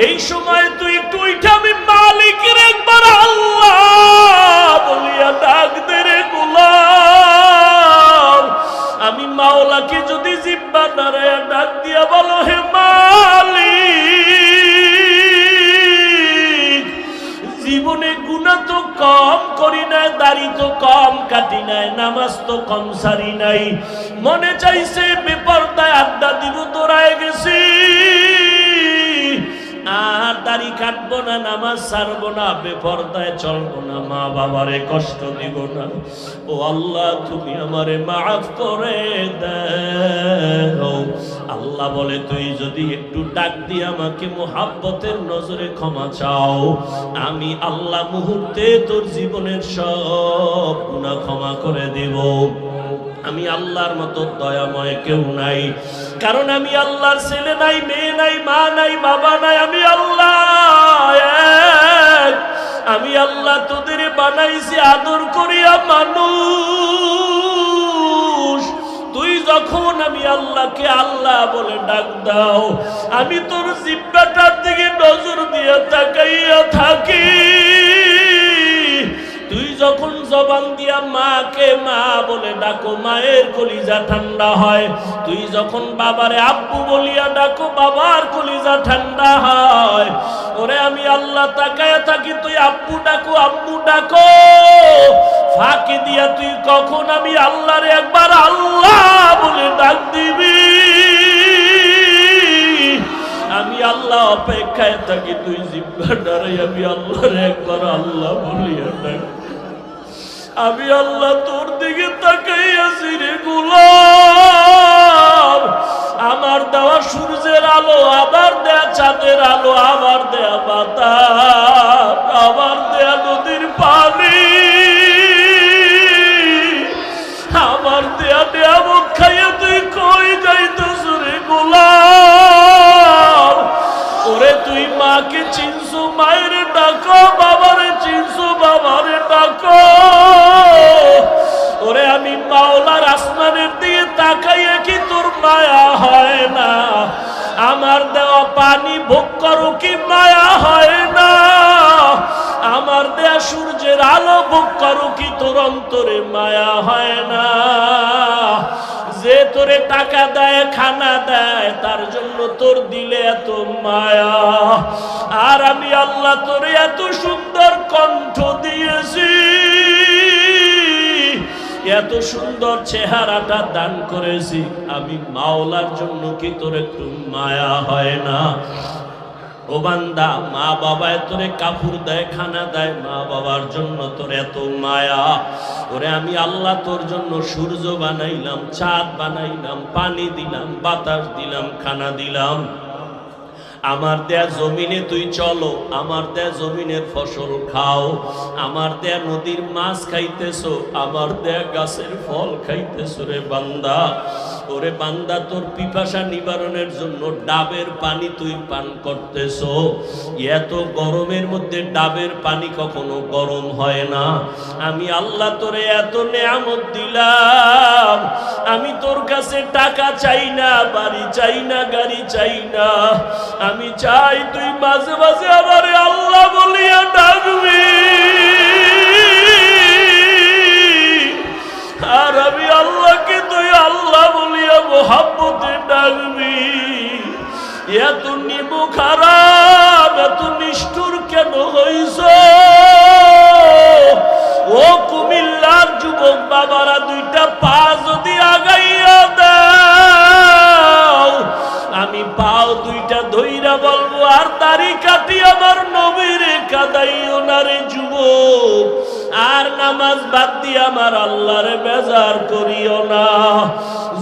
এই সময় তুই একটু উঠে আমি মালিকের একবার আল্লাহ বলিয়া ডাক দে রে গোলাম। আমি মাওলাকে যদি জিব্বা নাড়ায়া ডাক দিয়া বলো হে মালিক, জীবনে গুনাহ তো কম করি নাই, দাড়ি তো কম কাটি নাই, নামাজ তো কম সারি নাই, মনে চাইছে বেপরদায় আড্ডা দিব দৌড়ায় গেছি, আর দাড়ি কাটবো না, নামাজ ছাড়বো না, বেপরদায় চলবো না, মা বাবারে কষ্ট দিব না। ও আল্লাহ তুমি আমারে মাফ করে দাও। আল্লাহ বলে তুই যদি একটু ডাক দিয়ে আমাকে মুহাব্বতের নজরে ক্ষমা চাও, আমি আল্লাহ মুহূর্তে তোর জীবনের সব গুনাহ ক্ষমা করে দেব। আমি আল্লাহর মতো দয়াময় কেউ নাই, কারণ আমি আল্লাহর ছেলে নাই, মেয়ে নাই, মা নাই, বাবা নাই, আমি আল্লাহ এক। আমি আল্লাহ তোদের বানাইছি আদর করিয়া মানুষ। তুই যখন আমি আল্লাহকে আল্লাহ বলে ডাক দাও, আমি তোর জিব্বাটার দিকে নজর দিয়ে তাকাইয়া থাকি। তুই যখন জবান দিয়া মাকে মা বলে ডাকো, মায়ের কলিজা ঠান্ডা হয়। তুই যখন বাবারে আব্বু বলিয়া ডাকো, বাবার কলিজা ঠান্ডা হয়। ওরে আমি আল্লাহ তাকায়া থাকি, তুই আব্বু ডাকো, আব্বু ডাকো, ফাঁকি দিয়া তুই কখন আমি আল্লাহরে একবার আল্লাহ বলে ডাক দিবি। আমি আল্লাহ অপেক্ষায় থাকি, তুই জিব্বা ডারাই আমি আল্লাহরে একবার আল্লাহ বলিয়া ডাক। আমি আল্লাহ তোর দিকে তাকাইয়াছি রে গোলাম। আমার দেওয়া সূর্যের আলো, আবার দেয়া চাঁদের আলো, আবার দেয়া বাতাস, আবার দেয়া নদীর পানি, আমার দেয়া নিয়ামত খাইয়া তুই কই যাইতেছ রে গোলাম? ওরে তুই মাকে চিনছো, মায়ের ডাকো, বাবারে চিনছো, বাবারে ডাকো। ওরে আমি মাওলার আসমানের দিকে তাকাইয়া কি তোর মায়া হয় না? আমার দেওয়া পানি ভোগ করো কি মায়া হয় না? আমার দেয়া সূর্যের আলো ভোগ করো কি তোর অন্তরে মায়া হয় না? যে তোরে টাকা দেয়, খানা দেয়, তার জন্য তোর দিলে এত মায়া। আর আমি আল্লাহ তোরে এত সুন্দর কণ্ঠ দিয়েছি, এত সুন্দর চেহারাটা দান করেছি, আমি মাওলার জন্য কি তোর একটু মায়া হয় না? ও বান্দা, মা বাবায় তোরে কাপড় দেয়, খানা দেয়, মা বাবার জন্য তোর এত মায়া। ওরে আমি আল্লাহ তোর জন্য সূর্য বানাইলাম, চাঁদ বানাইলাম, পানি দিলাম, বাতাস দিলাম, খানা দিলাম। আমার দেয়া জমিনে তুই চলো, আমার দেয়া জমিনের ফসল খাও, আমার দেয়া নদীর মাছ খাইতেছো, আমার দেয়া গাছের ফল খাইতেছো রে বান্দা। ওরে বান্দা, তোর পিপাসা নিবারণের জন্য ডাবের পানি তুই পান করতেছো। এত গরমের মধ্যে ডাবের পানি কখনো গরম হয় না। আমি আল্লাহ তোরে এত নেয়ামত দিলাম, আমি তোর কাছে টাকা চাই না, বাড়ি চাই না, গাড়ি চাই না। আমি চাই তুই মাঝে মাঝে আমারে আল্লাহ বলিয়া ডাকবি। আর আমি আল্লাহকে তুই আল্লাহ বলিয়া মোহাব্বতে ডাকবি। এত নিমু খারাপ, এত নিষ্ঠুর কেন হইছ? ও কুমিল্লার যুবক বাবারা, দুইটা পা যদি আগাইয়া দাও, আমি পাও দুইটা ধইরা বলবো, আর দাড়ি কাটি আমার নবীরে কাদাইও না রে যুবক। আর নামাজ বাদ দিয়ে আমার আল্লাহরে বেজার করিও না।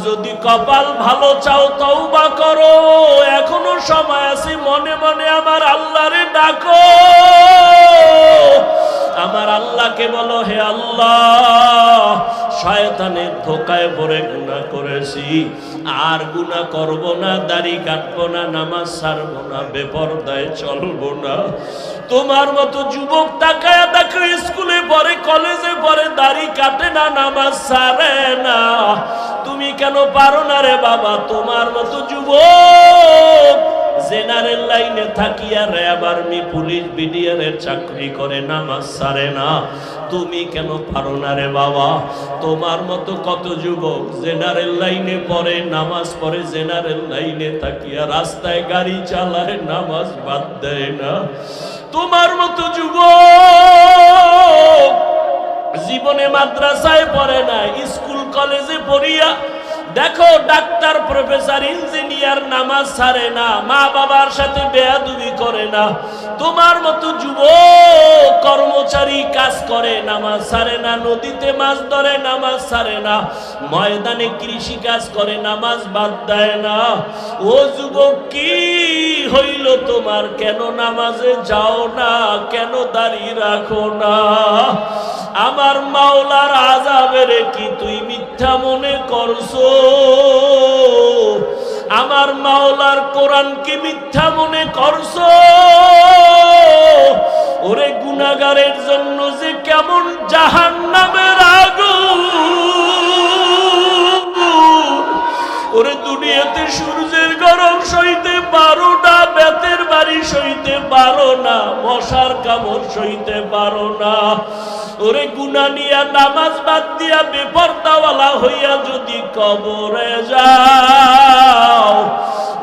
যদি কপাল ভালো চাও তওবা করো, এখনো সময় আছে, মনে মনে আমার আল্লাহরে ডাকো। আমার আল্লাহকে বলো, হে আল্লাহ, শয়তানের ধোকায় পড়ে গুনাহ করেছি, আর গুনাহ করব না, দাড়ি কাটবো না, নামাজ ছাড়বো না, বেপরদায় চলবো না। তোমার মতো যুবক তাকায়া দেখো, স্কুলে পড়ে, কলেজে পড়ে, দাড়ি কাটে না, নামাজ ছাড়ে না। তুমি কেন পারো না রে বাবা? তোমার মতো যুবক জেনারেল লাইনে থাকিয়া র্যাব আর্মি পুলিশ বিডিআর এর চাকরি করে নামাজ ছাড়ে না, তুমি কেন পারো না রে বাবা? তোমার মতো কত যুবক জেনারেল লাইনে পড়ে, নামাজ পড়ে, জেনারেল লাইনে থাকিয়া রাস্তায় গাড়ি চালায়, নামাজ বাদ দেয় না। তোমার মতো যুবক জীবনে মাদ্রাসায় পড়ে না, স্কুল কলেজে পড়িয়া দেখো ডাক্তার প্রফেসর ইঞ্জিনিয়ার নামাজ ছাড়ে না, মা বাবার সাথে বেয়াদবি করে না। তোমার মতো যুবক কর্মচারী কাজ করে, নামাজ ছাড়ে না, নদীতে মাছ ধরে, নামাজ ছাড়ে না, ময়দানে কৃষি কাজ করে, নামাজ বাদ দেয় না। ও যুবক কি হইল তোমার? কেন নামাজে যাও না? কেন দাঁড়িয়ে রাখো না? আমার মাওলার আযাবের কি তুই মিথ্যা মনে করছো? আমার মাওলার কোরআন কি মিথ্যা মনে করছো? ওরে গুনাহগারের জন্য যে কেমন জাহান্নামের আগুন, ওরে দুনিয়াতে সূর্যের গরম সইতে পারো না, বেতের বাড়ি সইতে পারো না, মশার কামড় সইতে পারো না। ওরে গুনাহ নিয়া নামাজ বাদ দিয়া বেপরদাওয়ালা হইয়া যদি কবরে যাও,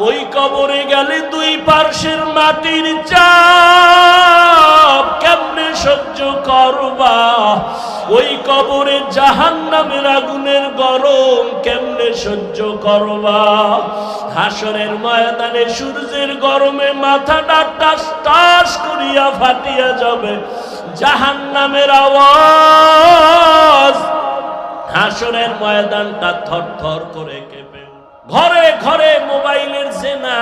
ওই কবরে গেলে দুই পার্শ্বের মাটির চাপ কেমনে সহ্য করবা? ওই কবরে জাহান্নামের আগুনের গরম কেমনে সহ্য করবা? হাসরের ময়দানে সূর্যের গরমে মাথাটা টাস টাস করিয়া ফাটিয়া যাবে, জাহান্নামের আওয়াজ, হাসরের ময়দানটা থরথর করে কেঁপে। ঘরে ঘরে মোবাইলের জেনা।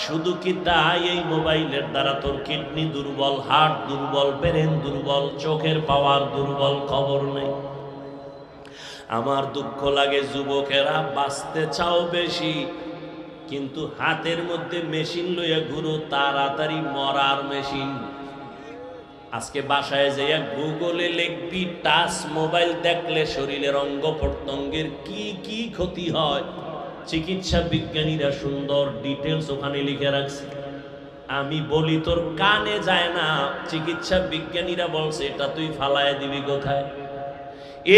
শুধু কি তাই? এই মোবাইলের দ্বারা তোর কিডনি দুর্বল, হার্ট দুর্বল, ব্রেন দুর্বল, চোখের পাওয়ার দুর্বল, খবর নেই। আমার দুঃখ লাগে যুবকেরা বাঁচতে চাও বেশি, কিন্তু হাতের মধ্যে মেশিন লইয়া ঘুরো, তাড়াতাড়ি মরার মেশিন। আজকে বাসায় যাইয়া গুগলে লিখবি টাচ মোবাইল দেখলে শরীরের অঙ্গ প্রত্যঙ্গের কি কি ক্ষতি হয়, চিকিৎসা বিজ্ঞানীরা সুন্দর ডিটেলস ওখানে লিখে রাখছে। আমি বলি তোর কানে যায় না, চিকিৎসা বিজ্ঞানীরা বলছে এটা তুই ফালায় দিবি কোথায়?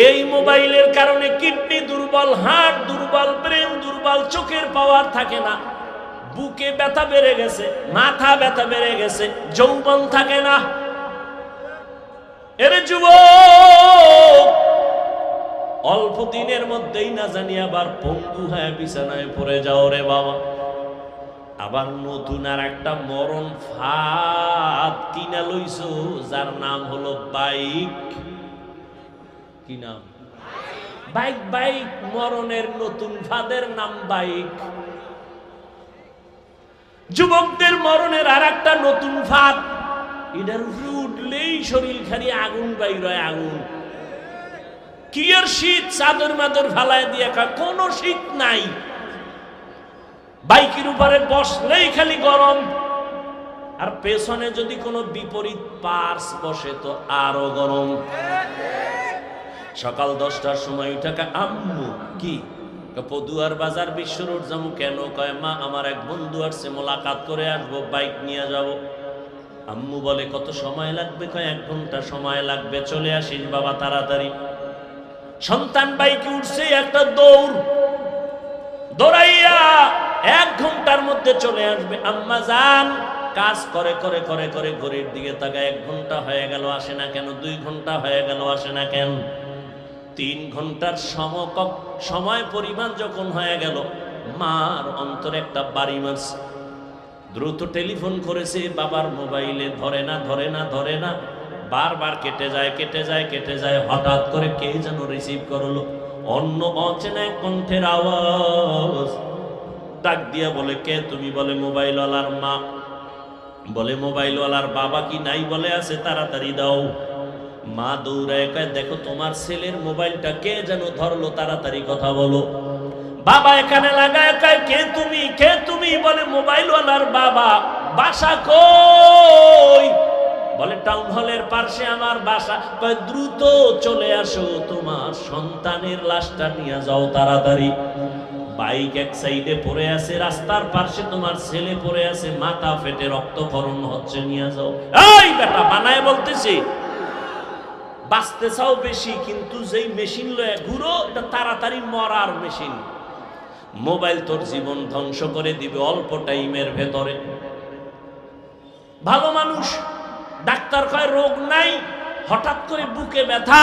এই মোবাইলের কারণে কিডনি দুর্বল, হার্ট দুর্বল, ব্রেন দুর্বল, চোখের পাওয়ার থাকে না, বুকে ব্যথা বেড়ে গেছে, মাথা ব্যথা বেড়ে গেছে, যৌবন থাকে না। এরে যুবক, অল্প দিনের মধ্যেই না জানি আবার পঙ্গু হয়ে বিছানায় পড়ে যাও রে বাবা। আবার নতুন আর একটা মরণ ফাঁদ কিনা লইছো, যার নাম হলো বাইক। কি নাম? বাইক। বাইক মরণের নতুন ফাঁদের নাম বাইক। যুবকদের মরণের আর একটা নতুন ফাঁদ, এটার উপরে উঠলেই শরীর খালি আগুন বাইর হয়, আগুন। কি আর শীত? চাদর মাদর ফালায় দিয়ে কোনো শীত নাই। বাইকের উপরে বসলেই খালি গরম, আর পেছনে যদি কোনো বিপরীত পার্স বসে তো আরো গরম। সকাল 10টার সময় উঠাকা আম্মু কি পদুয়ার বাজার বিশ্ব রোড যাবো। কেন? কয় মা আমার এক বন্ধু আসছে, মোলাকাত করে আসবো, বাইক নিয়ে যাব। আম্মু বলে কত সময় লাগবে? কয় 1 ঘন্টা সময় লাগবে। চলে আসিস বাবা তাড়াতাড়ি। সন্তান বাইকে উঠছে, একটা দৌড়, দৌড়াইয়া 1 ঘন্টার মধ্যে চলে আসবে। আম্মা যান কাজ করে করে করে করে ঘড়ির দিকে তাকায়, 1 ঘন্টা হয়ে গেল আসে না কেন? 2 ঘন্টা হয়ে গেল আসে না কেন? 3 ঘন্টার সময় পরিমাণ যখন হয়ে গেল, মার অন্তরে একটা বাড়ি মারছে। দ্রুত টেলিফোন করেছে, বাবার মোবাইলে ধরে না ধরে না ধরে না, বারবার কেটে যায় কেটে যায় কেটে যায়। হঠাৎ করে কে যেন রিসিভ করলো, অন্য অচেনা কণ্ঠের আওয়াজ। ডাক দিয়া বলে কে তুমি? বলে মোবাইলওয়ালার মা। বলে মোবাইলওয়ালার বাবা কি নাই? বলে আছে, তাড়াতাড়ি দাও। মা দৌড়ায় কয় দেখো তোমার ছেলের মোবাইলটা কে যেন ধরলো, তাড়াতাড়ি কথা বলো। বাবা এখানে লাগায় কয় কে তুমি? কে তুমি? বলে মোবাইলওয়ালার বাবা। বাসা কই? বলে টাউন হলের পাশে আমার বাসা। কয় দ্রুত চলে আসো, তোমার সন্তানের লাশটা নিয়ে যাও তাড়াতাড়ি। বাইক এক সাইডে পড়ে আছে, রাস্তার পাশে তোমার ছেলে পড়ে আছে, মাথা ফেটে রক্তক্ষরণ হচ্ছে, নিয়ে যাও। এই বেটা বানায় বলতেছি, বাঁচতে চাও বেশি, কিন্তু যেই মেশিন লয়ে ঘুরো এটা তাড়াতাড়ি মরার মেশিন। মোবাইল তোর জীবন ধ্বংস করে দিবে অল্প টাইমের ভেতরে। ভালো মানুষ, ডাক্তার কয় রোগ নাই, হঠাৎ করে বুকে ব্যথা,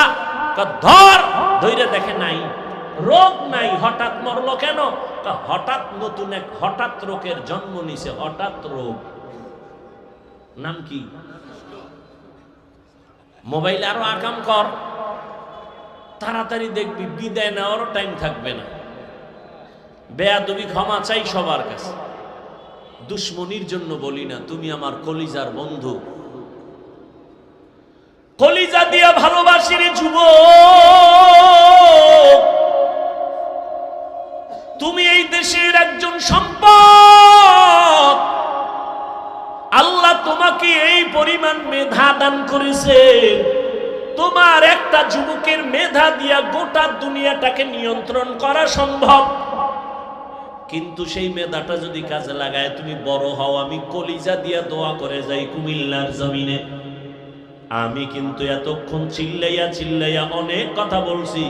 ধর ধৈর্য দেখে নাই, রোগ নাই, হঠাৎ মরলো কেন? হঠাৎ নতুন এক হঠাৎ রোগের জন্ম নিছে, হঠাৎ রোগ। নাম কি? মোবাইল আরো আকাম কর, তাড়াতাড়ি দেখবি বিদায় নেওয়ারও টাইম থাকবে না। বেয়াদবি ক্ষমা চাই সবার কাছে, দুশ্মনির জন্য বলি না, তুমি আমার কলিজার বন্ধু, কলিজা দিয়া ভালোবাসি রে যুবক, তুমি এই দেশের একজন সম্পদ। আল্লাহ তোমাকে এই পরিমাণ মেধা দান করেছে, তোমার একটা যুবকের মেধা দিয়া গোটা দুনিয়াটাকে নিয়ন্ত্রণ করা সম্ভব। কিন্তু সেই মেধাটা যদি কাজে লাগায় তুমি বড় হও, আমি কলিজা দিয়া দোয়া করে যাই কুমিল্লার জমিনে। আমি কিন্তু এতক্ষণ চিল্লাইয়া চিল্লাইয়া অনেক কথা বলছি,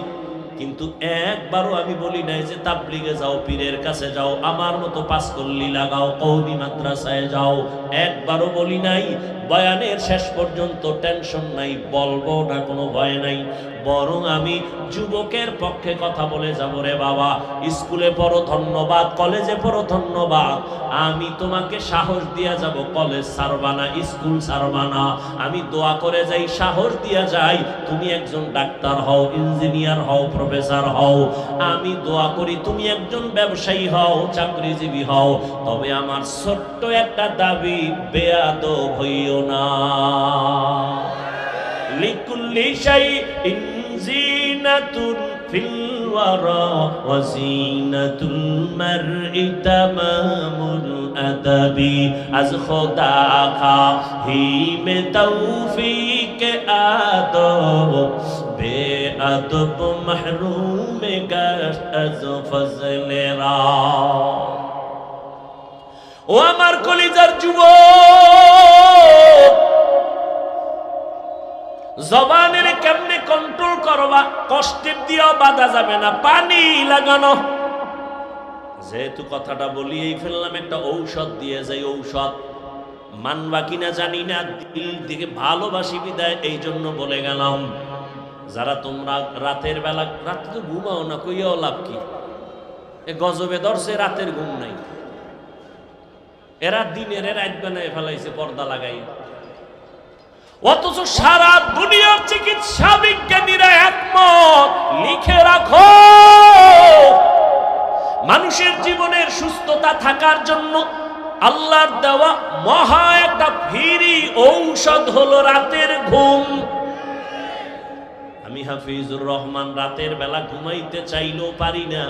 কিন্তু একবারও আমি বলি নাই যে তাবলিগে যাও, পীরের কাছে যাও, আমার মতো পাঁচকল্লি লাগাও, কওমি মাদ্রাসায় যাও, একবারও বলি নাই। বয়ানের শেষ পর্যন্ত টেনশন নাই, বলবো না, কোনো ভয় নাই। বরং আমি যুবকের পক্ষে কথা বলে যাব, রে বাবা স্কুলে পড়ো ধন্যবাদ, কলেজে পড়ো ধন্যবাদ, আমি তোমাকে সাহস দিয়া যাব, কলেজ ছাড়বা না, স্কুল ছাড়বা না। আমি দোয়া করে যাই, সাহস দিয়া যাই, তুমি একজন ডাক্তার হও, ইঞ্জিনিয়ার হও, প্রফেসর হও। আমি দোয়া করি তুমি একজন ব্যবসায়ী হও, চাকরিজীবী হও। তবে আমার ছোট্ট একটা দাবি, বেয়াদব হইও না। লিকুল্লি শাইইন জিনাতুন ফিল ওয়ারা ওয়া জিনাতুল মারই তামামুল আদাবি। আজ খোদা খাহি মে তৌফিক আদব, বেআদব মাহরুম গাশ আজ ফজলেরা। ও আমার কলিজার যুবক, জবানের কেমনে কন্ট্রোল করবা, কষ্টের দিয়েও বাধা যাবে না, পানি লাগানো। যেহেতু কথাটা বলিয়েই ফেললাম, একটা ঔষধ দিয়ে যাই। ঔষধ মানবা কিনা জানি না, দিল দিকে ভালোবাসি বিদায় এই জন্য বলে গেলাম। যারা তোমরা রাতের বেলা, রাতে তো ঘুমাও না, কইয়াও লাভ কি? এ গজবে ধরছে, রাতের ঘুম নাই, এরা দিনের রাত বানায় ফেলাইছে পর্দা লাগাই। অথচ সারা দুনিয়ার চিকিৎসা বিজ্ঞানীরা একমত, লিখে রাখো, মানুষের জীবনের সুস্থতা থাকার জন্য আল্লাহর দেওয়া মহা একটা ফ্রি ঔষধ হলো রাতের ঘুম। আমি হাফিজুর রহমান রাতের বেলা ঘুমাইতে চাইলেও পারি না,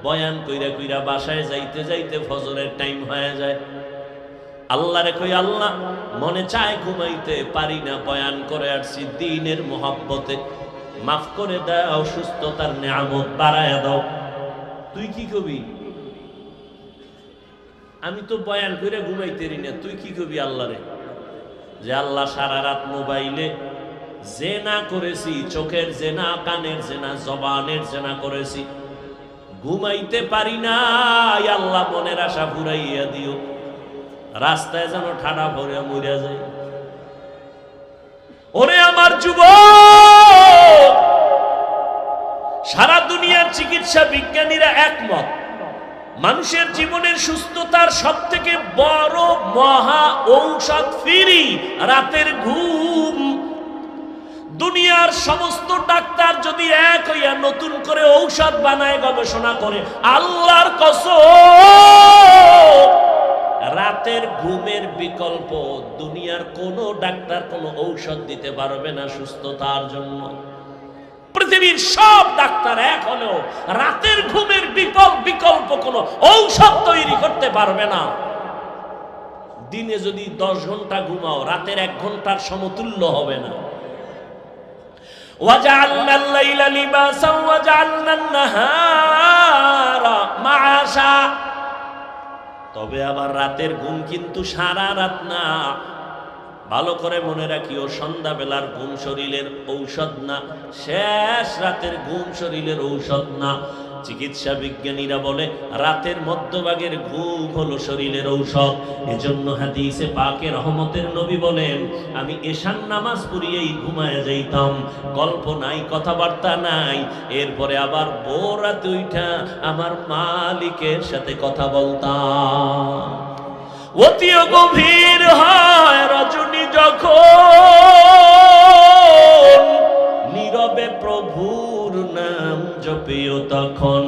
বয়ান কইরা কইরা বাসায় যাইতে যাইতে ফজরের টাইম হয়ে যায়। আল্লাহরে কই, আল্লাহ মনে চায় ঘুমাইতে পারি না, বয়ান করে আসছি দ্বীনের মোহাব্বতে, মাফ করে দাও, সুস্থতার নিয়ামত বাড়ায় দাও। তুই কি কবি? আমি তো বয়ান করে ঘুমাইতেরি না, তুই কি কবি আল্লাহরে? যে আল্লাহ সারা রাত মোবাইলে জেনা করেছি, চোখের জেনা, কানের জেনা, জবানের জেনা করেছি, ঘুমাইতে পারি না, আল্লাহ মনের আশা ফুরাইয়া দিও, রাস্তায় যেন ঠাডা ভরে মরিয়া যায়। ওরে আমার যুবক, সারা দুনিয়ার চিকিৎসা বিজ্ঞানীরা একমত, মানুষের জীবনের সুস্থতার সবথেকে বড় মহা ঔষধ ফ্রি রাতের ঘুম। দুনিয়ার সমস্ত ডাক্তার যদি এক হইয়া নতুন করে ঔষধ বানায়, গবেষণা করে, আল্লাহর কসম রাতের ঘুমের বিকল্প দুনিয়ার কোন ডাক্তার কোন ঔষধ দিতে পারবে না সুস্থতার জন্য। পৃথিবীর সব ডাক্তার এক হলেও রাতের ঘুমের বিকল্প কোন ঔষধ তৈরি করতে পারবে না। দিনে যদি 10 ঘন্টা ঘুমাও, রাতের 1 ঘন্টার সমতুল্য হবে না। وَجَعَلْنَا اللَّيْلَ لِبَاسًا وَجَعَلْنَا النَّهَارَ মাআশা। তবে আবার রাতের ঘুম কিন্তু সারা রাত না। ভালো করে মনে রাখিও, সন্ধ্যাবেলার ঘুম শরীরের ঔষধ না, শেষ রাতের ঘুম শরীরের ঔষধ না। চিকিৎসা বিজ্ঞানীরা বলে রাতের মধ্যভাগের ঘুম হলো শরীরের ঔষধ। এজন্য হাদিসে পাকে রহমতের নবী বলেন, আমি এশার নামাজ পড়িয়েই ঘুমায় যাইতাম, গল্প নাই, কথাবার্তা নাই। এরপরে আবার ভোর রাতে উঠা আমার মালিকের সাথে কথা বলতাম। অতি গভীর হয় রজনী যখন, নীরবে প্রভুর নাম জপিও তখন।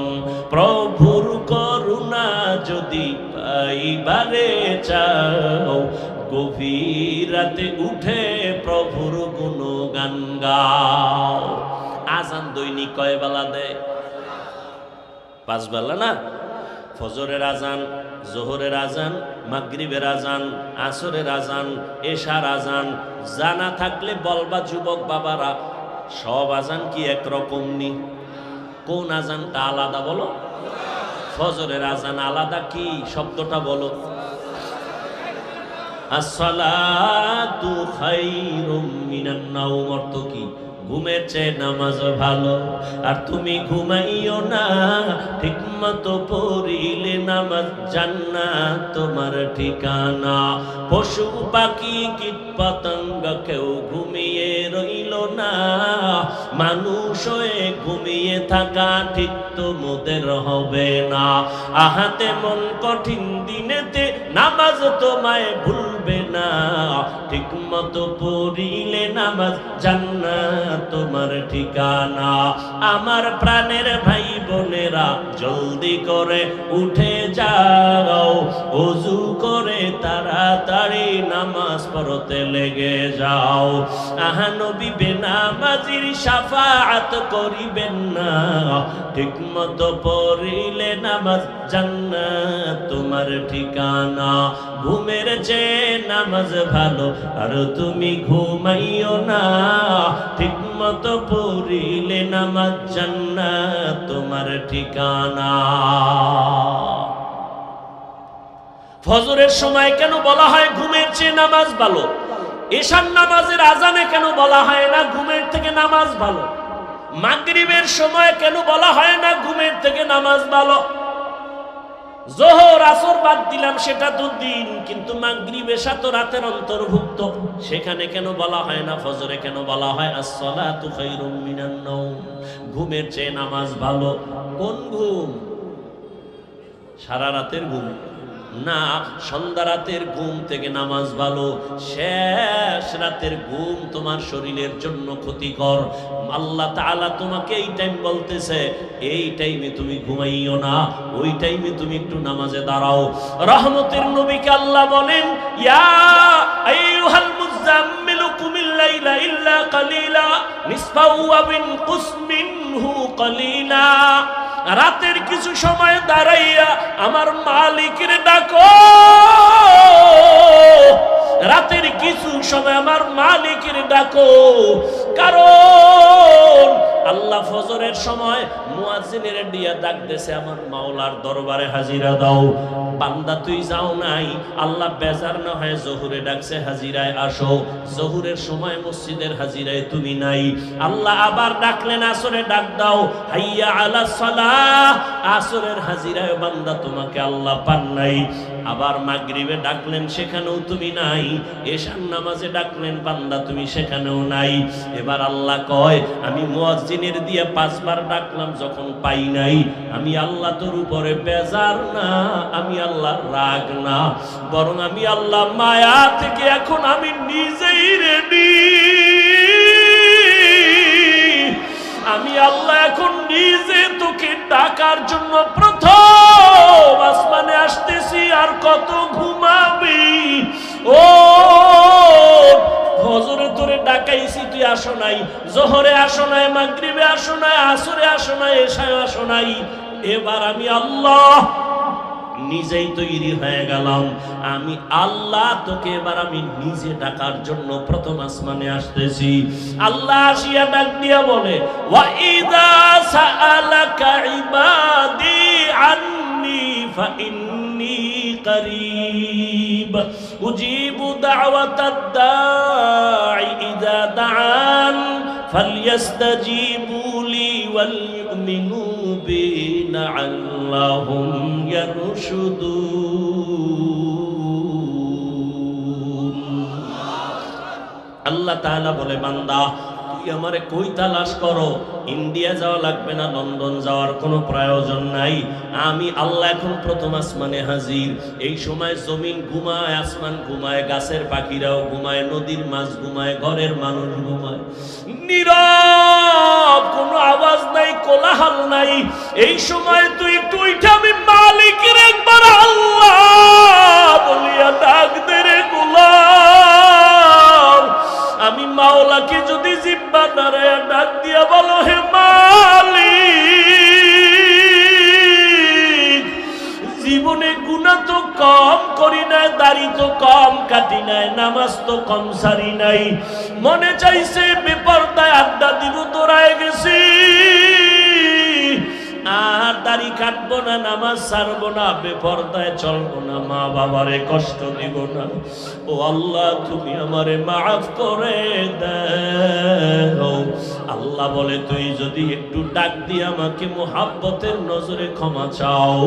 প্রভুর করুণা যদি পাইবারে চাও, গভীর রাতে উঠে প্রভুর গুণগান গাও। আজান দৈনিক কয় বেলা দেয়? 5 বেলা না? ফজরের আজান, জোহরের আজান, মাগরিবের আজান, আসরের আজান, এশার আজান। জানা থাকলে বলবা যুবক বাবারা, সব আজান কি একরকম নি? কোন আজানটা আলাদা বলো? ফজরের আজান আলাদা, কি শব্দটা বলো? আসসালাতু খায়রুম মিনান নাওম, অর্থ কি? ঘুমের চেয়ে নামাজ ভালো। আর তুমি ঘুমাইও না, ঠিক মতো পড়িলে নামাজ জান্নাত তোমার ঠিকানা। পশু পাখি কীট পতঙ্গ কেউ ঘুমিয়ে রইল না, মানুষ হয়ে ঘুমিয়ে থাকা ঠিক তো মোদের হবে না। আহাতে মন কঠিন দিনেতে নামাজ তোমায় ভুলবে না, ঠিক মতো পড়িলে নামাজ জান্নাত তোমার ঠিকানা। আমার প্রাণের ভাই বোনেরা, জলদি করে উঠে যাও, ওযু করে তাড়াতাড়ি নামাজ পড়তে লেগে যাও। আহা নবী বেনামাজির শাফাআত করিবেন না, ঠিক মতো পড়িলে নামাজ জান্নাত তোমার ঠিকানা। ঘুমের চেয়ে নামাজ ভালো, আর তুমি ঘুমাইও না, ঠিক মতো পড়িলে নামাজ জান্নাত তোমার ঠিকানা। ফজরের সময় কেন বলা হয় ঘুমের চেয়ে নামাজ ভালো? এশার নামাজের আজানে কেন বলা হয় না ঘুমের থেকে নামাজ ভালো? মাগরিবের সময় কেন বলা হয় না ঘুমের থেকে নামাজ ভালো? জোহর আসর বাদ দিলাম, সেটা তো দিন, কিন্তু মাগরিব এশা তো রাতের অন্তর্ভুক্ত। সেখানে কেন বলা হয় না? ফজরে কেন বলা হয় আসসালাতু খায়রুম মিনান নাওম, ঘুমের চেয়ে নামাজ ভালো? কোন ঘুম? সারা রাতের ঘুম না, সন্ধ্যা রাতের ঘুম থেকে নামাজ ভালো। শেষ রাতের ঘুম তোমার শরীরের জন্য ক্ষতিকর। আল্লাহ তাআলা তোমাকে এই টাইম বলতেছে, এই টাইমে তুমি ঘুমাইও না, ওই টাইমে তুমি একটু নামাজে দাঁড়াও। রহমতের নবীকে আল্লাহ বলেন, ইয়া আইয়ুহাল মুযাম্মিলু কুমিল লাইলা ইল্লা কালিলা নিসফাহু ওয়া বিনকুস মিনহু কালিলা। রাতের কিছু সময় দাঁড়াইয়া আমার মালিকের ডাকো, রাতের কিছু সময় আমার মালিকের ডাকো। কারণ আল্লাহ ফজরের সময় মুয়াজ্জিনের দিয়া ডাক দেছে, আমার মাওলার দরবারে হাজিরা দাও। বান্দা তুই যাও নাই, আল্লাহ বেজার না হয় জোহরে ডাকছে, হাজিরায় আসো। জোহরের সময় মসজিদের হাজিরায় তুমি নাই, আল্লাহ আবার ডাকলেন আসরে ডাক দাও, হাইয়া আলাস সালাহ। আসরের হাজিরায় বান্দা তোমাকে আল্লাহ পান নাই। আবার মাগরিবে ডাকলেন, সেখানেও তুমি নাই। এশার নামাজে ডাকলেন বান্দা, তুমি সেখানেও নাই। এবার আল্লাহ কয়, আমি মুয়াজ্জিনের দিয়ে 5 বার ডাকলাম, যখন পাই নাই, আমি আল্লাহ তোর উপরে বেজার না, আমি আল্লাহ রাগ না, বরং আমি আল্লাহ মায়া থেকে এখন আমি নিজেই রেডি। আমি আল্লাহ এখন নিজে তোকে ডাকার জন্য প্রথম আসমানে আসতেছি। আর কত ঘুমাবি? ও ফজরে তোরে ডাকাইছি, তুই আসো নাই, জোহরে আসো নাই, মাগরিবে আসো নাই, আসরে আসো নাই, এশায় আসো নাই। এবার আমি আল্লাহ নিজেই তৈরি হয়ে গেলাম। আমি আল্লাহ তোকে এবার আমি নিজে ডাকার জন্য প্রথম আসমানে আসতেছি। আল্লাহ আসিয়া ডাক দিয়া বলে, ওয়া ইযা সাআলাকা ইবাদি আন্নী فإني قريب أجيب دعوة الداع إذا دعان فليستجيبوا لي وليؤمنوا بي لعلهم يرشدون আল্লাহ তাআলা বলে বান্দা তুই আমারে কই তালাশ করো ইন্ডিয়া যাওয়া লাগবে না লন্ডন যাওয়ার কোনো প্রয়োজন নাই আমি আল্লাহ এখন প্রথম আসমানে হাজির এই সময় জমিন ঘুমায় আসমান ঘুমায় গাছের পাখিরাও ঘুমায় নদীর মাছ ঘুমায় ঘরের মানুষ ঘুমায় নীরব কোনো আওয়াজ নাই কোলাহল নাই এই সময় তুই একটু উঠে আমি মালিকের একবার আল্লাহ বলিয়া ডাক দে রে গোলাম আমি মাওলাকে যদি জিব্বা নাড়ায়া ডাক দিয়া বলো হে মালিক জীবনে গুনাহ তো কম করি নাই দাড়ি তো কম কাটি নাই নামাজ তো কম সারি নাই মনে চাইছে বেপরদায় আড্ডা দিব দৌড়ায় গেছি আর দাড়ি কাটবো না নামাজ ছাড়বো না বেপরদায় চলবো না মা বাবারে কষ্ট দিব না ও আল্লাহ তুমি আমারে মাফ করে দাও আল্লাহ বলে তুই যদি একটু ডাক দিয়ে আমাকে মোহাব্বতের নজরে ক্ষমা চাও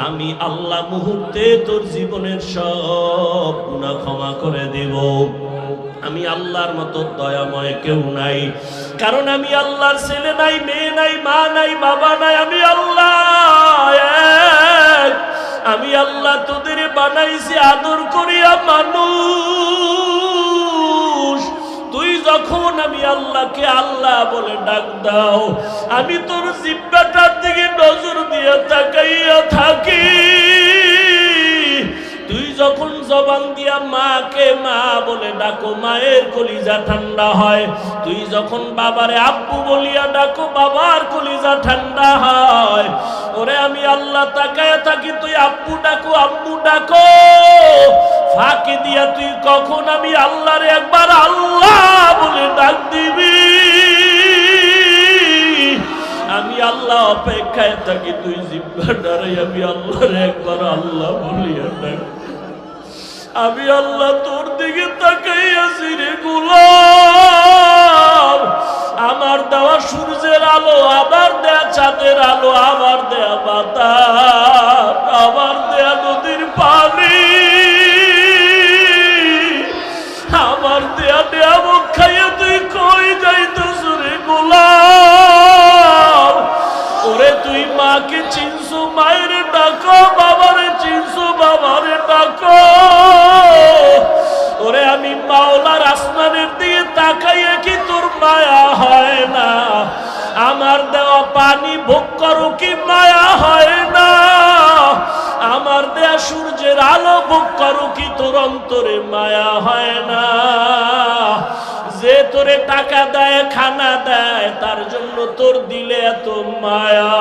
আমি আল্লাহ মুহূর্তে তোর জীবনের সব গুনাহ ক্ষমা করে দেব আমি আল্লাহর মতো দয়াময় কেউ নাই কারণ আমি আল্লাহর ছেলে নাই মেয়ে নাই মা নাই বাবা নাই আমি আল্লাহ এক আমি আল্লাহ তোদের বানাইছি আদর করিয়া মানুষ তুই যখন আমি আল্লাহকে আল্লাহ বলে ডাক দাও আমি তোর জিহ্বাটার দিকে নজর দিয়ে তাকাইয়া থাকি তুই যখন জবান দিয়া মাকে মা বলে ডাকো মায়ের কলিজা ঠান্ডা হয় তুই যখন বাবারে আব্বু বলিয়া ডাকো বাবার কলিজা ঠান্ডা হয় ওরে আমি আল্লাহ তাকায়া থাকি তুই আব্বু ডাকো ফাঁকি দিয়া তুই কখন আমি আল্লাহরে একবার আল্লাহ বলে ডাক দিবি আমি আল্লাহ অপেক্ষায় থাকি তুই জিহ্বা নাড়াই আমি আল্লাহরে একবার আল্লাহ বলিয়া ডাক আমি আল্লাহ তোর দিকে তাকাইয়াছি রে গোলাম আমার দেওয়া সূর্যের আলো আবার দেয়া চাঁদের আলো আবার দেয়া বাতাস আবার দেয়া নদীর পানি আমার দেয়া নিয়ামত খাইয়া তুই কই যাইতেছ রে গোলাম ওরে তুই মাকে চিনছো মায়ের ডাকো বাবারে চিনছো বাবারে ডাকো ওরে আমি মাওলার আসমানের দিকে তাকাইয়া কি তোর মায়া হয় না আমার দেওয়া পানি ভোগ করো কি মায়া হয় না আমার দেয়া সূর্যের আলো ভোগ করো কি তোর অন্তরে মায়া হয় না যে তোরে টাকা দেয় খানা দেয় তার জন্য তোর দিলে এত মায়া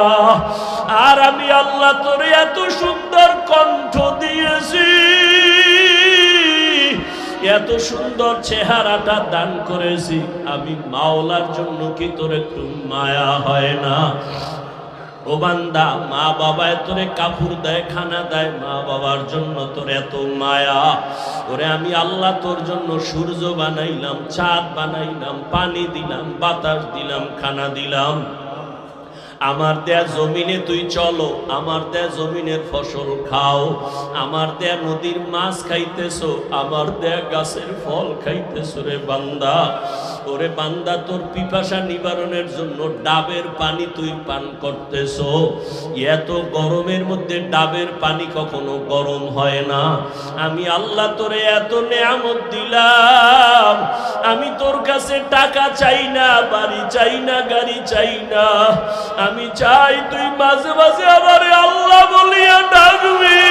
আর আমি আল্লাহ তোরে এত সুন্দর কণ্ঠ দিয়েছি এত সুন্দর চেহারাটা দান করেছি আমি মাওলার জন্য কি তোর একটু মায়া হয় না ও বান্দা মা বাবায় তোরে কাপড় দেয় খানা দেয় মা বাবার জন্য তোর এত মায়া ওরে আমি আল্লাহ তোর জন্য সূর্য বানাইলাম চাঁদ বানাইলাম পানি দিলাম বাতাস দিলাম খানা দিলাম আমার দেয়া জমিনে তুই চলো আমার দেয়া জমিনের ফসল খাও আমার দেয়া নদীর মাছ খাইতেছো আমার দেয়া গাছের ফল খাইতেছো রে বান্দা ওরে বান্দা তোর পিপাসা নিবারণের জন্য ডাবের পানি তুই পান করতেছো এত গরমের মধ্যে ডাবের পানি কখনো গরম হয় না আমি আল্লাহ তোরে এত নেয়ামত দিলাম আমি তোর কাছে টাকা চাই না বাড়ি চাই না গাড়ি চাই না আমি চাই তুই মাঝে মাঝে আমারে আল্লাহ বলিয়া ডাকবি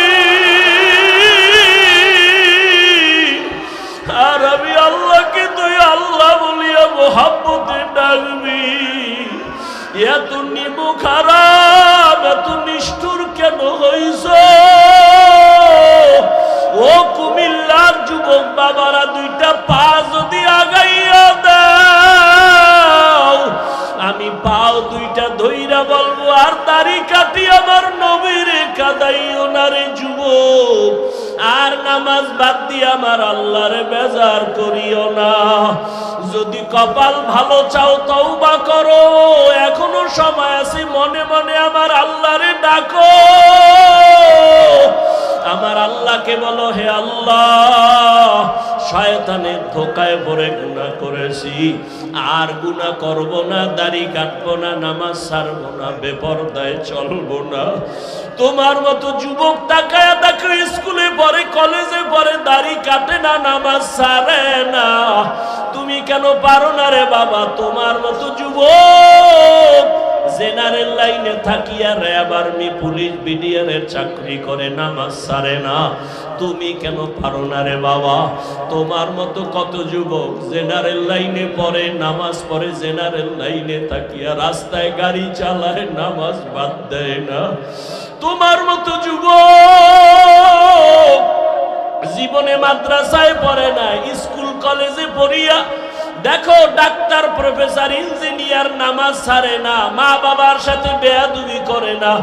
আর আমি আল্লাহকে তুই আল্লাহ বলিয়া মোহাব্বতে ডাকবি এত নিমু খারাপ এত নিষ্ঠুর কেন হইছ ও কুমিল্লার যুবক বাবারা দুইটা পা যদি আগাইয়া দাও আমি পাও দুইটা ধইরা বলবো আর দাড়ি কাটি আমার নবীরে কাদাইও না নামাজ বাদ দিয়ে আমার আল্লাহরে বেজার করিও না। যদি কপাল ভালো চাও তওবা করো, এখনো সময় আছে, মনে মনে আমার আল্লাহরে ডাকো। আমার আল্লাহকে বলো, হে আল্লাহ, শয়তানের ধোকায় পড়ে গুনাহ করেছি, আর গুনাহ করব না, দাড়ি কাটবো না, নামাজ ছাড়বো না, বেপরদায় চলবো না। তোমার মতো যুবক তাকায়া দেখো, স্কুলে পড়ে, কলেজে পড়ে, দাড়ি কাটে না, নামাজ ছাড়ে না। তুমি কেন পারো না রে বাবা? তোমার মতো যুবক জেনারেল লাইনে থাকিয়া র্যাব, আর্মি, পুলিশ, বিডিআর এর চাকরি করে, নামাজ ছাড়ে না। তুমি কেন পারো না রে বাবা? তোমার মতো কত যুবক জেনারেল লাইনে পড়ে, নামাজ পড়ে, জেনারেল লাইনে থাকিয়া রাস্তায় গাড়ি চালায়, নামাজ বাদ দেয় না। তোমার মতো যুবক জীবনে মাদ্রাসায় পড়ে না, স্কুল কলেজে পড়িয়া দেখো ডাক্তার, প্রফেসর, ইঞ্জিনিয়ার, নামাজ ছাড়ে না, মা বাবার সাথে বেয়াদবি করে না।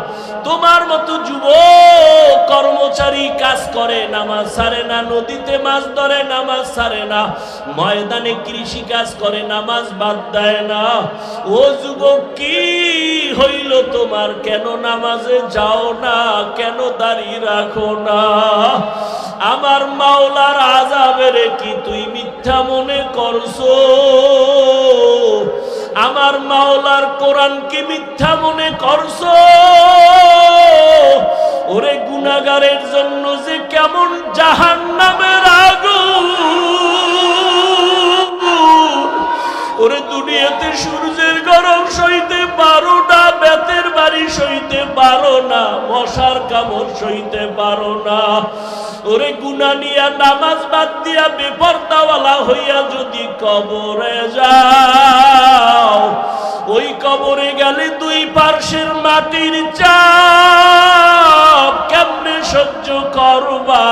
তোমার মতো যুবক কর্মচারী কাজ করে, নামাজ ছাড়ে না, নদীতে মাছ ধরে, নামাজ ছাড়ে না, ময়দানে কৃষি কাজ করে, নামাজ বাদ দেয় না। ও যুবক, কি হইল তোমার? কেন নামাজে যাও না? কেন দাঁড়িয়ে রাখো না? আমার মাওলার আযাবের কি তুই মিথ্যা মনে করছো? আমার মাওলার কোরআন কি মিথ্যা মনে করছো? ওরে গুনাহগারের জন্য যে কেমন জাহান্নামের আগুন, ওরে দুনিয়াতে সূর্যের গরম সইতে পারো না, বেতের বাড়ি সইতে পারো না, মশার কামড় সইতে পারো না। ওরে গুনাহ নিয়া নামাজ বাদ দিয়া বেপরদাওয়ালা হইয়া যদি কবরে যাও, ওই কবরে গেলে দুই পার্শ্বের মাটির চাপ কেমনে সহ্য করবা?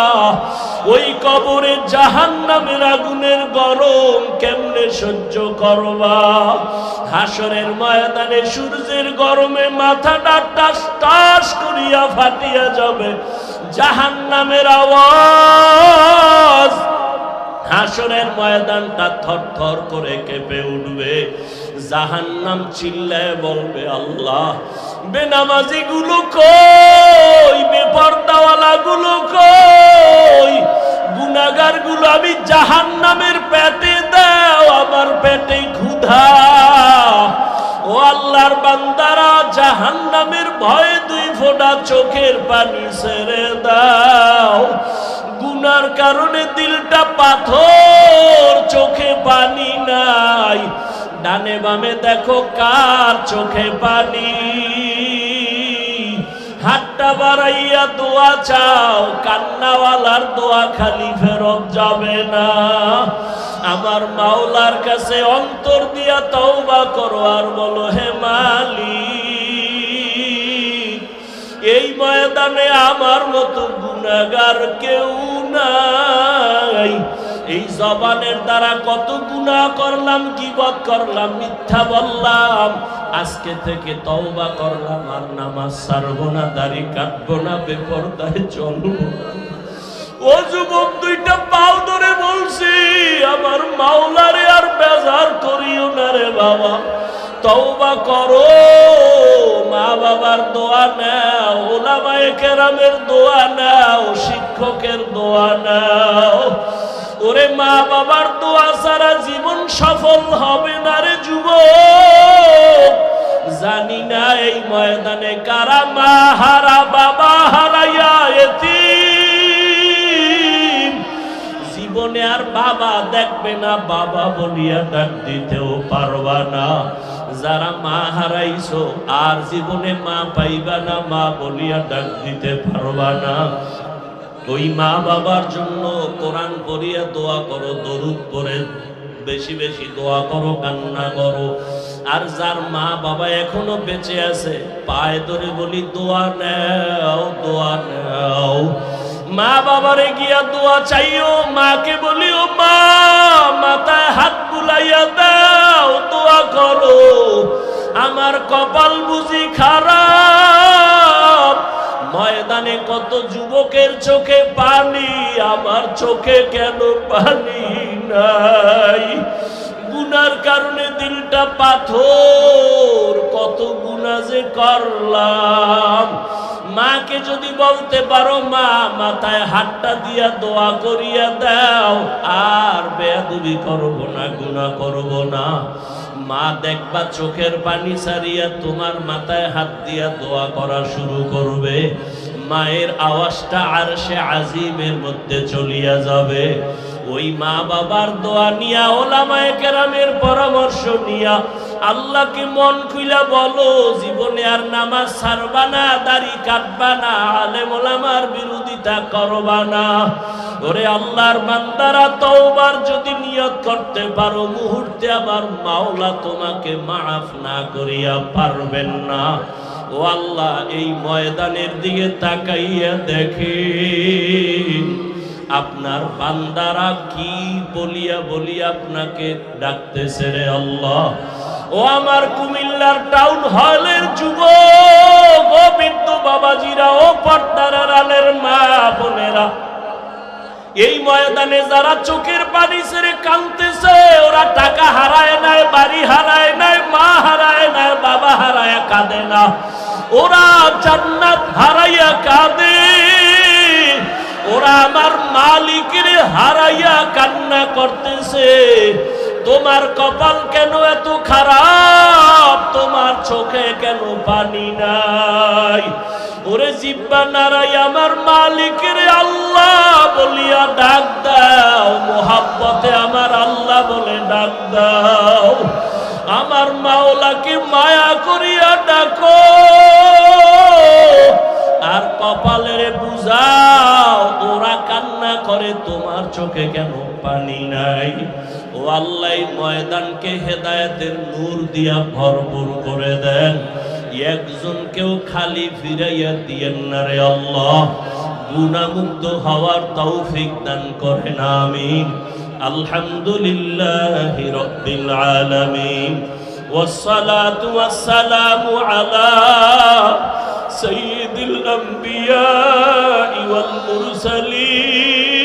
ওই কবরে জাহান্নামের আগুনের গরম কেমনে সহ্য করবা? হাসরের ময়দানে সূর্যের গরমে মাথাটা টাস টাস করিয়া ফাটিয়া যাবে, জাহান্নামের আওয়াজ, হাসরের ময়দানটা থরথর করে কেঁপে উঠবে। জাহান্নাম চিল্লায় বলবে, আল্লাহ, বেনামাজি গুলো কই? বেপরদাওয়ালা গুলো কই? গুনাহগার গুলো আমি জাহান্নামের পেটে দাও, আমার পেটে ক্ষুধা। ও আল্লাহর বান্দারা, জাহান্নামের ভয়ে দুই ফোঁটা চোখের পানি ছেড়ে দাও। গুনার কারণে দিলটা পাথর, চোখে পানি নাই। ডানে বামে দেখো কার চোখে পানি। হাতটা বাড়াইয়া দোয়া চাও, কান্নাওয়ালার দোয়া খালি ফেরত যাবে না। আমার মাওলার কাছে অন্তর দিয়া তওবা করো আর বলো, হে মালিক, এই ময়দানে আমার মতো গুনাহগার কেউ নাই। এই জবানের দ্বারা কত গুনাহ করলাম, গীবত করলাম, মিথ্যা বললাম। আজকে থেকে তওবা করলাম, আর নামাজ ছাড়বো না, দাড়ি কাটবো না, বেপরদায় চলবো না। ও যুবক, দুইটা পাও ধরে বলছি, আমার মাওলারে আর বেজার করিও না রে বাবা। তওবা করো, মা বাবার দোয়া নাও, উলামায়ে কেরামের দোয়া নাও, শিক্ষকের দোয়া নাও। ওরে মা বাবার দোয়া ছাড়া জীবন সফল হবে না রে যুবক। জানি না এই ময়দানে কারা মা হারা, বাবা হারাইয়া এতিম, জীবনে আর বাবা দেখবে না, বাবা বলিয়া ডাক দিতেও পারবা না। যারা মা হারাইছো আর জীবনে মা পাইবা না, মা বলিয়া ডাক দিতে পারবা না। ওই মা বাবার জন্য কোরআন পড়িয়া দোয়া করো, দরুদ পড়ে বেশি বেশি দোয়া করো, কান্না করো। আর যার মা বাবা এখনো বেঁচে আছে, পায়ে ধরে বলি দোয়া নাও, দোয়া নাও। মা বাবারে গিয়া দোয়া চাইও, মাকে বলিও, মা মাথায় হাত বুলাইয়া দাও, দোয়া করো। আমার কপাল বুঝি খারাপ, ময়দানে কত যুবকের চোখে পানি, আমার চোখে কেন পানি নাই? গুনার কারণে দিলটা পাথর, কত গুনাহ যে করলাম। মাকে যদি বলতে পারো মা মাথায় হাতটা দিয়া দোয়া করিয়া দাও, আর বেয়াদবি করব না, গুনাহ করব না। মা দেখবা চোখের পানি ছাড়িয়া তোমার মাথায় হাত দিয়া দোয়া করা শুরু করবে। মায়ের আওয়াজটা আরশে আজিমের মধ্যে চলিয়া যাবে। ওই মা বাবার দোয়া নিয়া, ওলামায়ে কেরামের পরামর্শ নিয়া আল্লাহকে মন খুইলা বলো, জীবনে আর নামাজ ছাড়বা না, দাড়ি কাটবা না, আলেম ওলামার বিরোধিতা করবা না। ওরে আল্লাহর বান্দারা, তওবার যদি নিয়ত করতে পারো, মুহূর্তে আমার মাওলা তোমাকে মাফ না করিয়া পারবেন না। ও আল্লাহ, এই ময়দানের দিকে তাকাইয়া দেখেন আপনার বান্দারা কি বলিয়া বলিয়া আপনাকে ডাকতেছে রে আল্লাহ। ও আমার কুমিল্লার টাউন হলের যুবক, ও বৃদ্ধ বাবাজিরা, ও পর্দার আড়ালের মা বোনেরা, এই ময়দানে যারা চোখের পানি ছেড়ে কাঁদতেছে, ওরা টাকা হারায় নাই, বাড়ি হারায় নাই, মা হারায় নাই, বাবা হারায় কাঁদে না, ওরা জান্নাত হারাইয়া কাঁদে। ওরা আমার মালিকের হারাইয়া কান্না করতেছে। তোমার কপাল কেন এত খারাপ? তোমার চোখে কেন পানি নাই? ওরে জিব্বা নারাই আমার মালিকের আল্লাহ বলিয়া ডাক দাও, মোহাব্বতে আমার আল্লাহ বলে ডাক দাও, আমার মাওলাকে মায়া করিয়া ডাকো, আর কপালের বুঝাও ওরা কান্না করে তোমার চোখে কেন পানি নাই। ও আল্লাহ, ময়দানকে হেদায়েতের নূর দিয়া ভরপুর করে দেন, একজনকেও খালি ফিরাইয়া দিয়েন না রে আল্লাহ। গুনাহমুক্ত হওয়ার তৌফিক দান করেন, আমিন। আলহামদুলিল্লাহি রাব্বিল আলামিন, ওয়াসসালাতু ওয়াসসালামু আলা সাইয়্যিদিল আমবিয়াই ওয়াল মুরসালিন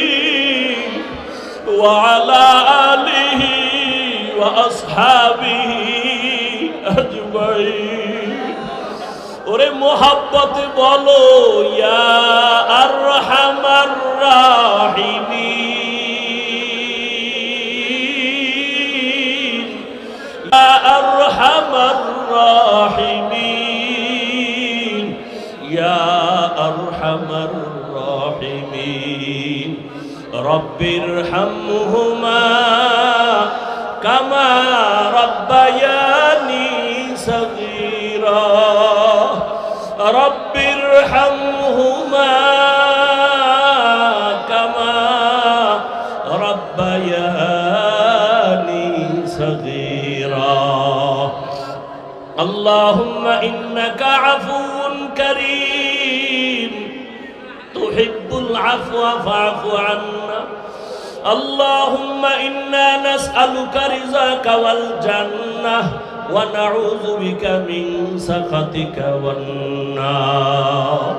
ওয়া আলা আলিহি ওয়া আসহাবিহি আজমাইন। ওরে মোহাব্বতে বলো, ইয়া আরহামার রাহিমিন, ইয়া আরহামার রাহিমিন, ইয়া আরহামার রাহিমিন। রব্বিরহামহুমা কামা রাব্বায়ানি সগীরা, রব্বিরহামহুমা কামা রাব্বায়ানি সগীরা। আল্লাহুম্মা ইন্নাকা আফুউন কারীম তুহিব্বুল আফওয়া ফা'ফু আন্না। আল্লাহুম্মা ইন্না নাসআলুকা রিযাকা ওয়াল জান্নাহ ওয়া নাউযু বিকা মিন সাখাতিকা ওয়ান নার।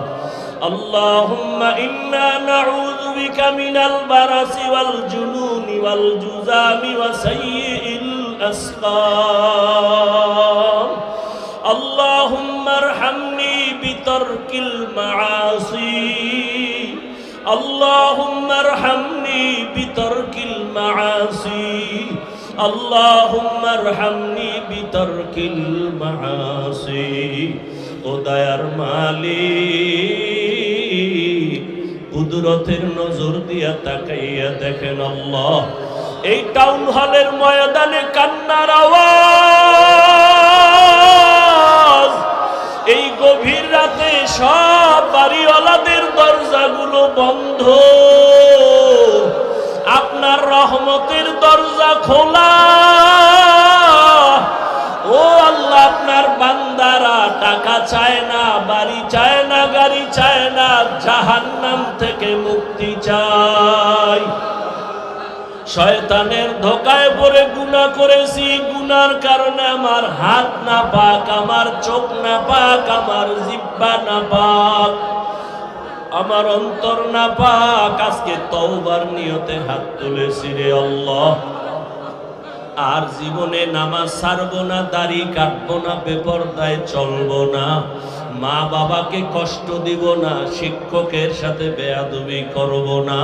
আল্লাহুম্মা ইন্না নাউযু বিকা মিনাল বারাসি ওয়াল জুনুনি ওয়াল জুযামি ওয়া সাইয়্যিল আসকাম। আল্লাহুম্মা আরহামনি বিতারকিল মাআসি। اللهم ارحمني بترك المعاصي، اللهم ارحمني بترك المعاصي। ও দয়ার মালিক, কুদরতের নজর দিয়া তাকাইয়া দেখেন আল্লাহ, এই টাউন হলের ময়দানে কান্নার আওয়াজ, এই গভীর রাতে সব বাড়িওয়ালাদের দরজাগুলো বন্ধ, আপনার রহমতের দরজা খোলা। ও আল্লাহ, আপনার বান্দারা টাকা চায় না, বাড়ি চায় না, গাড়ি চায় না, জাহান্নাম থেকে মুক্তি চায়। শয়তানের ধোকায় পড়ে গুনাহ করেছি, গুনার কারণে আমার হাত না পাক, আমার চোখ না পাক, আমার জিহ্বা না পাক। আমার অন্তর না পাক, আজকে তওবার নিয়তে হাত তুলেছি রে আল্লাহ। আর জীবনে নামাজ ছাড়বো না, দাড়ি কাটবো না, বেপরদায় চলবো না, মা বাবাকে কষ্ট দিব না, শিক্ষকের সাথে বেয়াদবি করব না,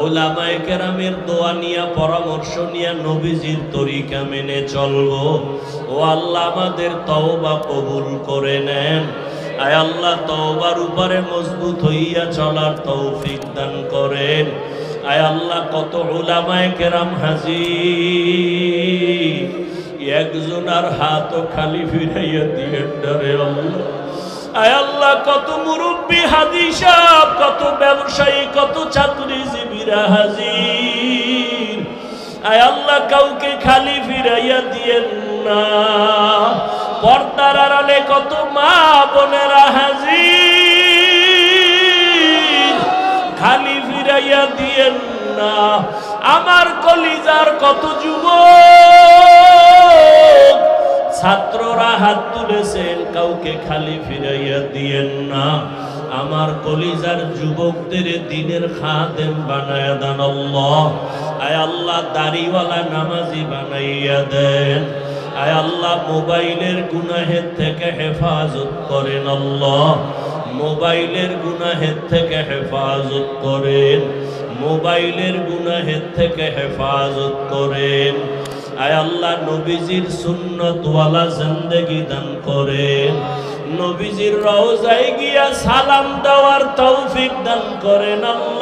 ওলামায়ে কেরামের দোয়া নিয়া পরামর্শ নিয়া নবীজির তরিকা মেনে চলবো। ও আল্লাহ, আমাদের তওবা কবুল করে নেন। আয় আল্লাহ, তওবার উপরে মজবুত হইয়া চলার তৌফিক দান করেন। আয় আল্লাহ, কত উলামায়ে কেরাম হাজির, একজনের হাতও খালি ফিরাইয়া দিয়েন না রে আল্লাহ। আয় আল্লাহ, কত মুরব্বী হাজি সাহেব, কত ব্যবসায়ী, কত চাকরিজীবীরা হাজির। আয় আল্লাহ, কাউকে খালি ফিরাইয়া দিয়েন না। পর্দার আড়ালে কত মা বোনেরা হাজির, খালি ফিরাইয়া দিয়েন না। আমার কলিজার কত যুবক ছাত্ররা হাত তুলেছেন, কাউকে খালি ফিরাইয়া দিয়েন না। আমার কলিজার যুবকদের দিনের খাদেম বানায়া দেন আল্লাহ। আয় আল্লাহ, দাড়িওয়ালা নামাজি বানাইয়া দেন। আয় আল্লাহ, মোবাইলের গুনাহের থেকে হেফাজত করেন আল্লাহ। মোবাইলের গুনাহের থেকে হেফাজত করেন, মোবাইলের গুনাহের থেকে হেফাজত করেন। আয় আল্লাহ, নবীজির সুন্নতওয়ালা জিন্দেগি দান করেন। নবীজির রওজায় গিয়া সালাম দেওয়ার তৌফিক দান করেন আল্লাহ।